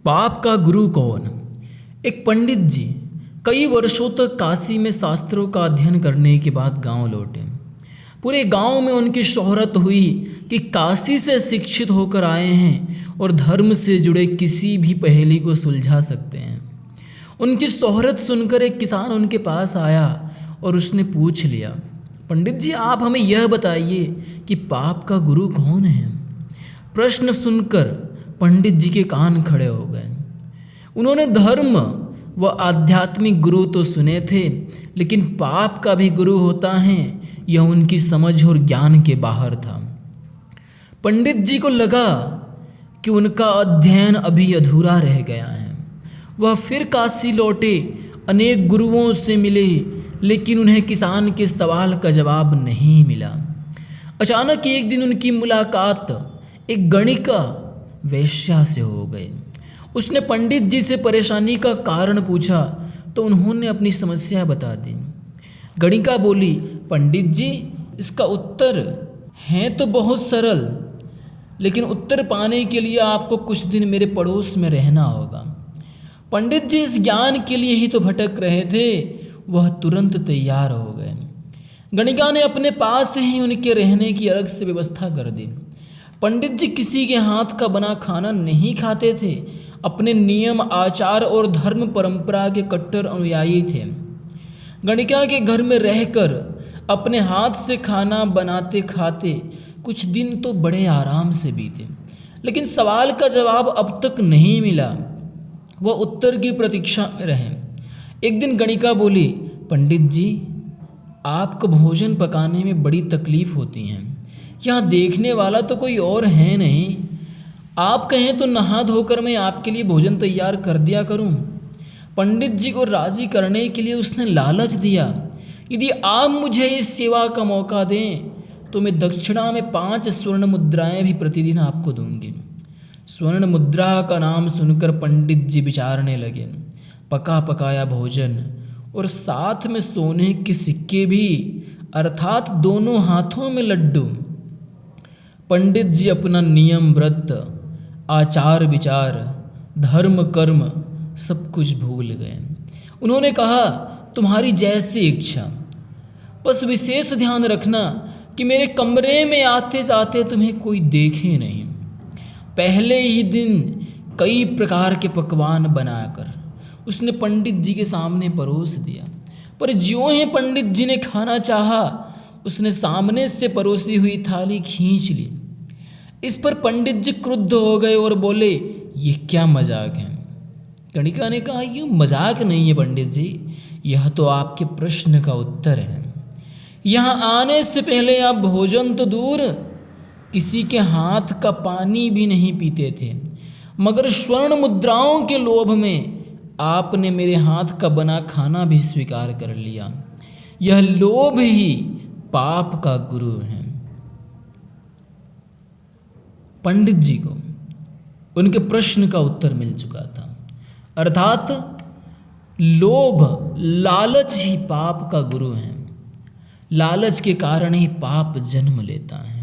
पाप का गुरु कौन? एक पंडित जी कई वर्षों तक काशी में शास्त्रों का अध्ययन करने के बाद गांव लौटे। पूरे गांव में उनकी शोहरत हुई कि काशी से शिक्षित होकर आए हैं और धर्म से जुड़े किसी भी पहेली को सुलझा सकते हैं। उनकी शोहरत सुनकर एक किसान उनके पास आया और उसने पूछ लिया, पंडित जी आप हमें यह बताइए कि पाप का गुरु कौन है? प्रश्न सुनकर पंडित जी के कान खड़े हो गए। उन्होंने धर्म व आध्यात्मिक गुरु तो सुने थे, लेकिन पाप का भी गुरु होता है यह उनकी समझ और ज्ञान के बाहर था। पंडित जी को लगा कि उनका अध्ययन अभी अधूरा रह गया है। वह फिर काशी लौटे, अनेक गुरुओं से मिले, लेकिन उन्हें किसान के सवाल का जवाब नहीं मिला। अचानक एक दिन उनकी मुलाकात एक गणिका वेश्या से हो गई। उसने पंडित जी से परेशानी का कारण पूछा तो उन्होंने अपनी समस्या बता दी। गणिका बोली, पंडित जी इसका उत्तर है तो बहुत सरल, लेकिन उत्तर पाने के लिए आपको कुछ दिन मेरे पड़ोस में रहना होगा। पंडित जी इस ज्ञान के लिए ही तो भटक रहे थे। वह तुरंत तैयार हो गए। गणिका ने अपने पास ही उनके रहने की अलग से व्यवस्था कर दी। पंडित जी किसी के हाथ का बना खाना नहीं खाते थे। अपने नियम आचार और धर्म परंपरा के कट्टर अनुयायी थे। गणिका के घर में रहकर अपने हाथ से खाना बनाते खाते कुछ दिन तो बड़े आराम से बीते, लेकिन सवाल का जवाब अब तक नहीं मिला। वह उत्तर की प्रतीक्षा में रहे। एक दिन गणिका बोली, पंडित जी आपको भोजन पकाने में बड़ी तकलीफ होती है। यहाँ देखने वाला तो कोई और है नहीं। आप कहें तो नहा धोकर मैं आपके लिए भोजन तैयार कर दिया करूं। पंडित जी को राजी करने के लिए उसने लालच दिया, यदि आप मुझे इस सेवा का मौका दें तो मैं दक्षिणा में 5 स्वर्ण मुद्राएं भी प्रतिदिन आपको दूंगी। स्वर्ण मुद्रा का नाम सुनकर पंडित जी विचारने लगे। पका पकाया भोजन और साथ में सोने के सिक्के भी, अर्थात दोनों हाथों में लड्डू। पंडित जी अपना नियम व्रत, आचार विचार, धर्म कर्म सब कुछ भूल गए। उन्होंने कहा, तुम्हारी जैसी इच्छा, बस विशेष ध्यान रखना कि मेरे कमरे में आते जाते तुम्हें कोई देखे नहीं। पहले ही दिन कई प्रकार के पकवान बनाकर उसने पंडित जी के सामने परोस दिया, पर ज्यों ही पंडित जी ने खाना चाहा उसने सामने से परोसी हुई थाली खींच ली। इस पर पंडित जी क्रुद्ध हो गए और बोले, ये क्या मजाक है? गणिका ने कहा, ये मजाक नहीं है पंडित जी, यह तो आपके प्रश्न का उत्तर है। यहाँ आने से पहले आप भोजन तो दूर किसी के हाथ का पानी भी नहीं पीते थे, मगर स्वर्ण मुद्राओं के लोभ में आपने मेरे हाथ का बना खाना भी स्वीकार कर लिया। यह लोभ ही पाप का गुरु है। पंडित जी को उनके प्रश्न का उत्तर मिल चुका था, अर्थात लोभ, लालच ही पाप का गुरु है। लालच के कारण ही पाप जन्म लेता है।